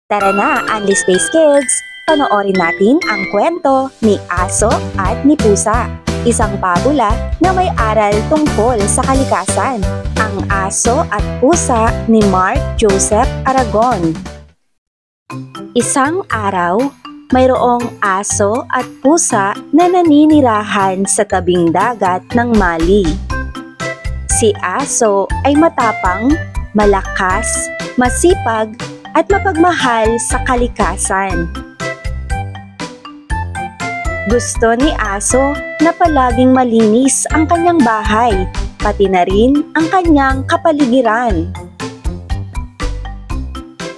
Tara na, Unli Space Kids! Panoorin natin ang kwento ni Aso at ni Pusa. Isang pabula na may aral tungkol sa kalikasan. Ang Aso at Pusa ni Mark Joseph Aragon. Isang araw, mayroong aso at pusa na naninirahan sa tabing dagat ng Mali. Si Aso ay matapang, malakas, masipag, at mapagmahal sa kalikasan. Gusto ni Aso na palaging malinis ang kanyang bahay, pati na rin ang kanyang kapaligiran.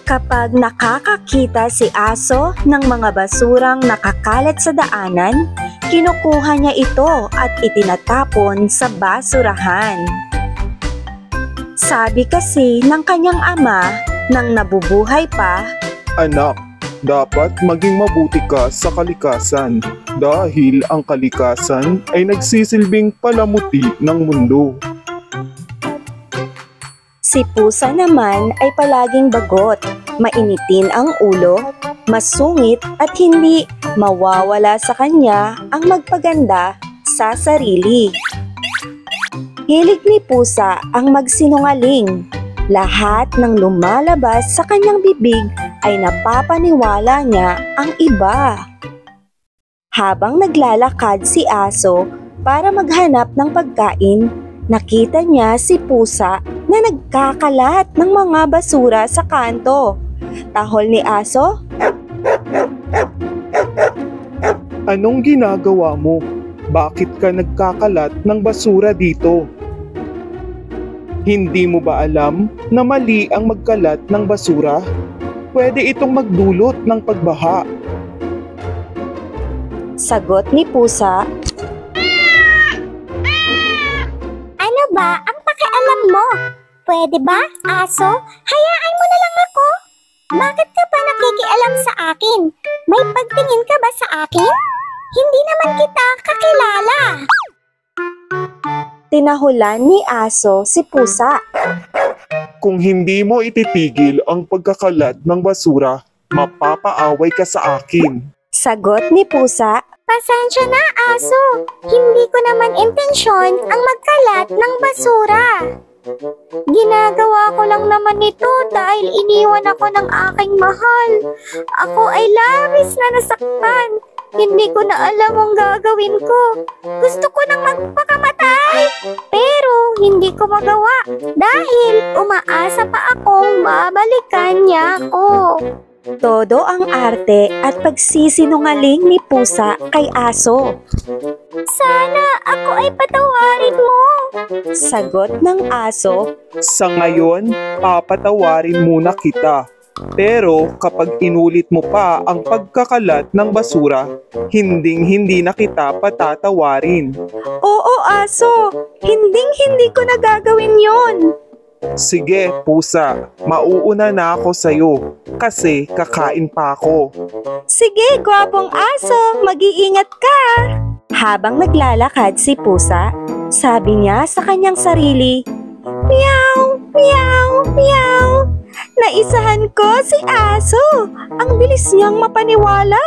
Kapag nakakakita si Aso ng mga basurang nakakalat sa daanan, kinukuha niya ito at itinatapon sa basurahan. Sabi kasi ng kanyang ama nang nabubuhay pa, "Anak, dapat maging mabuti ka sa kalikasan dahil ang kalikasan ay nagsisilbing palamuti ng mundo." Si Pusa naman ay palaging bagot, mainitin ang ulo, masungit at hindi mawawala sa kanya ang magpaganda sa sarili. Hilig ni Pusa ang magsinungaling. Lahat ng lumalabas sa kanyang bibig ay napapaniwala niya ang iba. Habang naglalakad si Aso para maghanap ng pagkain, nakita niya si Pusa na nagkakalat ng mga basura sa kanto. Tahol ni Aso, "Anong ginagawa mo? Bakit ka nagkakalat ng basura dito? Hindi mo ba alam na mali ang magkalat ng basura? Pwede itong magdulot ng pagbaha." Sagot ni Pusa, "Ano ba ang pakialam mo? Pwede ba, Aso? Hayaan mo na lang ako. Bakit ka pa nakikialam sa akin? May pagtingin ka ba sa akin? Hindi naman kita kakilala." tinahulan ni Aso si Pusa. "Kung hindi mo ititigil ang pagkakalat ng basura, mapapaaway ka sa akin." Sagot ni Pusa, "Pasensya na, Aso. Hindi ko naman intensyon ang magkalat ng basura. Ginagawa ko lang naman ito dahil iniwan ako ng aking mahal. Ako ay labis na nasaktan. Hindi ko na alam ang gagawin ko. Gusto ko nang magpakamatay, pero hindi ko magawa dahil umaasa pa akong babalikan niya ako." Todo ang arte at pagsisinungaling ni Pusa kay Aso. "Sana ako ay patawarin mo." Sagot ng Aso, "Sa ngayon, papatawarin muna kita. Pero kapag inulit mo pa ang pagkakalat ng basura, hinding-hindi na kita patatawarin." "Oo, Aso. Hinding-hindi ko na gagawin yon." "Sige, Pusa. Mauuna na ako sa'yo kasi kakain pa ako." "Sige, gwapong Aso. Mag-iingat ka." Habang naglalakad si Pusa, sabi niya sa kanyang sarili, "Meow, meow, meow. Naisahan ko si Aso. Ang bilis niyang mapaniwala.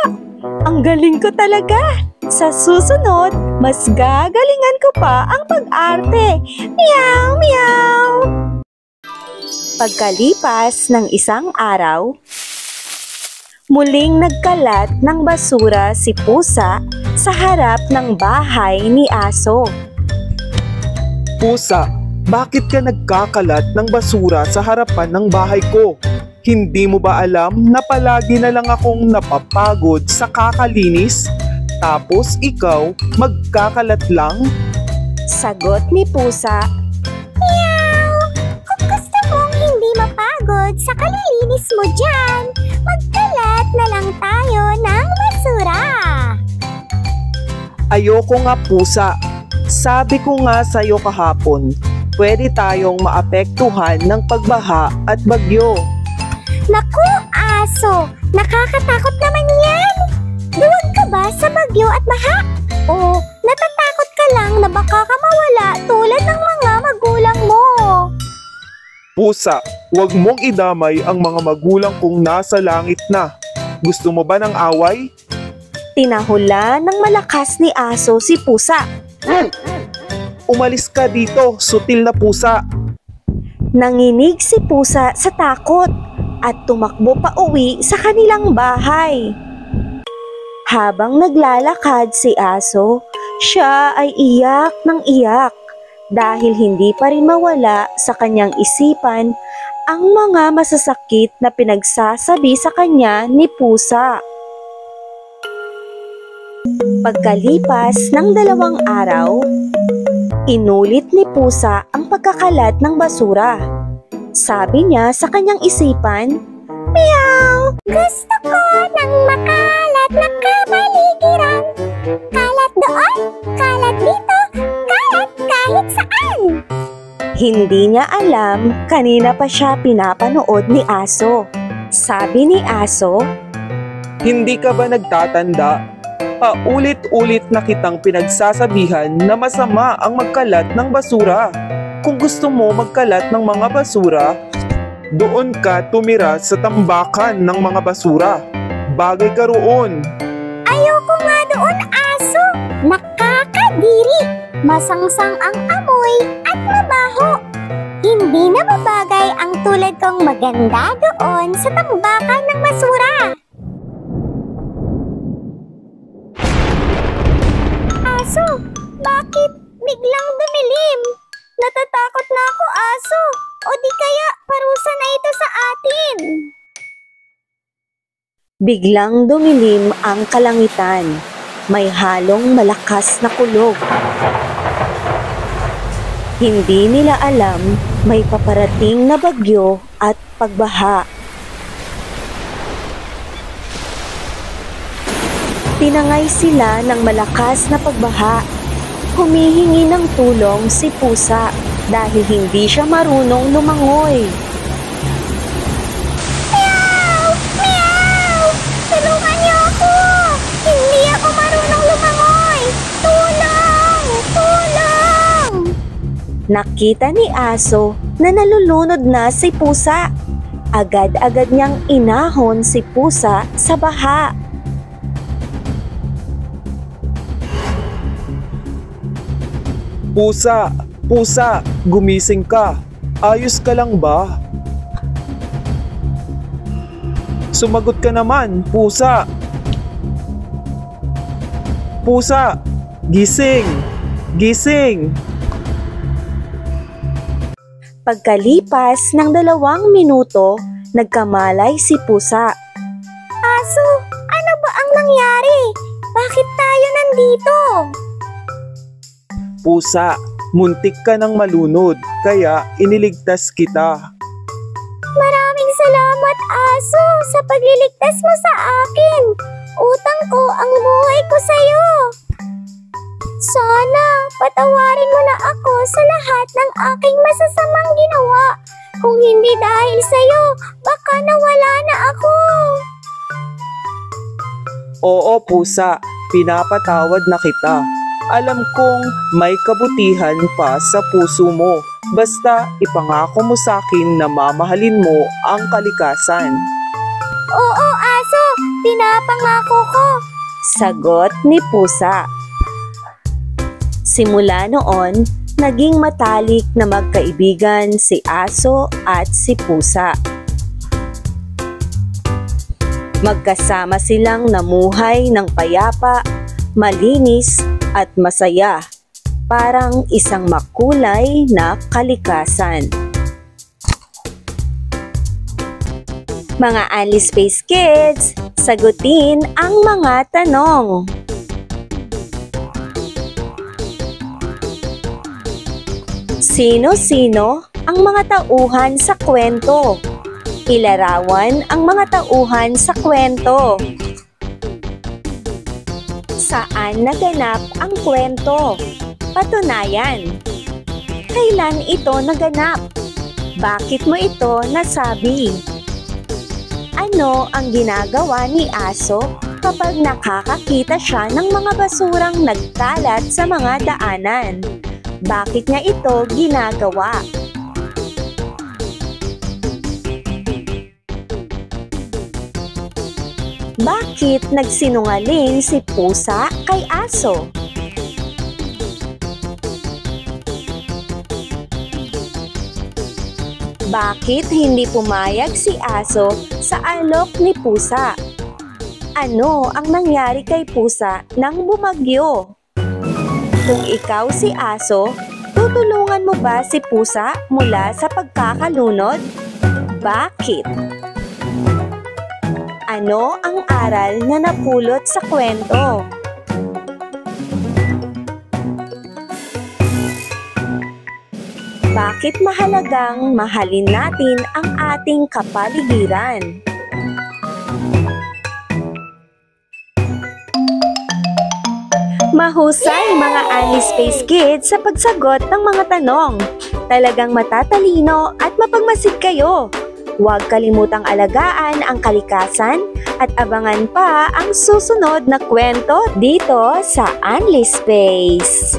Ang galing ko talaga. Sa susunod, mas gagalingan ko pa ang pag-arte. Meow, meow." Pagkalipas ng isang araw, muling nagkalat ng basura si Pusa sa harap ng bahay ni Aso. "Pusa, bakit ka nagkakalat ng basura sa harapan ng bahay ko? Hindi mo ba alam na palagi na lang akong napapagod sa kakalinis? Tapos ikaw, magkakalat lang?" Sagot ni Pusa, Meow! Kung gusto mong hindi mapagod sa kalilinis mo dyan, magkalat na lang tayo ng basura. "Ayoko nga, Pusa. Sabi ko nga sa'yo kahapon, pwede tayong maapektuhan ng pagbaha at bagyo." Naku, Aso! Nakakatakot naman yan! Duwag ka ba sa bagyo at baha? O natatakot ka lang na baka ka mawala tulad ng mga magulang mo? "Pusa, Huwag mong idamay ang mga magulang kong nasa langit na. Gusto mo ba ng away? Tinahula ng malakas ni Aso si Pusa. Umalis ka dito, sutil na pusa. Nanginig si Pusa sa takot at tumakbo pa uwi sa kanilang bahay. Habang naglalakad si Aso, siya ay iyak ng iyak dahil hindi pa rin mawala sa kanyang isipan ang mga masasakit na pinagsasabi sa kanya ni Pusa. Pagkalipas ng 2 araw, inulit ni Pusa ang pagkakalat ng basura. Sabi niya sa kanyang isipan, Meow! Gusto ko ng makalat na kapaligiran. Kalat doon, kalat dito, kalat kahit saan. hindi niya alam kanina pa siya pinapanood ni Aso. Sabi ni Aso, Hindi ka ba nagtatanda? Paulit-ulit na kitang pinagsasabihan na masama ang magkalat ng basura. Kung gusto mo magkalat ng mga basura, doon ka tumira sa tambakan ng mga basura. Bagay ka roon. Ayoko nga doon, Aso. Nakakadiri. Masangsang ang amoy at mabaho. Hindi na mabagay ang tulad kong maganda doon sa tambakan ng basura. Aso, bakit biglang dumilim? Natatakot na ako, Aso. O di kaya parusa na ito sa atin. biglang dumilim ang kalangitan. May halong malakas na kulog. Hindi nila alam may paparating na bagyo at pagbaha. Tinangay sila ng malakas na pagbaha. Humihingi ng tulong si Pusa dahil hindi siya marunong lumangoy. Meow! Meow! Tulungan niyo ako! Hindi ako marunong lumangoy! Tulong! Tulong! Nakita ni Aso na nalulunod na si Pusa. Agad-agad niyang inahon si Pusa sa baha. Pusa, pusa, gumising ka. Ayos ka lang ba? Sumagot ka naman, pusa. Pusa, gising! Gising! Pagkalipas ng 2 minuto, nagkamalay si Pusa. Aso, ano ba ang nangyari? Bakit tayo nandito? Pusa, muntik ka ng malunod, kaya iniligtas kita. Maraming salamat, Aso, sa pagliligtas mo sa akin. Utang ko ang buhay ko sa'yo. Sana patawarin mo na ako sa lahat ng aking masasamang ginawa. Kung hindi dahil sa'yo, baka nawala na ako. Oo, pusa, pinapatawad na kita. Alam kong may kabutihan pa sa puso mo. Basta ipangako mo sa akin na mamahalin mo ang kalikasan. Oo, Aso, pinapangako ko. Sagot ni Pusa. Simula noon, naging matalik na magkaibigan si Aso at si Pusa. Magkasama silang namuhay ng payapa, malinis at masaya, parang isang makulay na kalikasan. Mga Anli Space Kids, sagutin ang mga tanong. Sino-sino ang mga tauhan sa kwento? Ilarawan ang mga tauhan sa kwento. Saan naganap ang kwento? Patunayan. Kailan ito naganap? Bakit mo ito nasabi? Ano ang ginagawa ni Aso kapag nakakakita siya ng mga basurang nagkalat sa mga daanan? Bakit niya ito ginagawa? Bakit nagsinungaling si pusa kay aso? Bakit hindi pumayag si aso sa alok ni pusa? Ano ang nangyari kay pusa nang bumagyo? Kung ikaw si aso, tutulungan mo ba si pusa mula sa pagkakalunod? Bakit? Ano ang aral na napulot sa kwento? Bakit mahalagang mahalin natin ang ating kapaligiran? Mahusay mga Annie Space Kids sa pagsagot ng mga tanong. Talagang matatalino at mapagmasid kayo. Huwag kalimutang alagaan ang kalikasan at abangan pa ang susunod na kwento dito sa Anlie Space.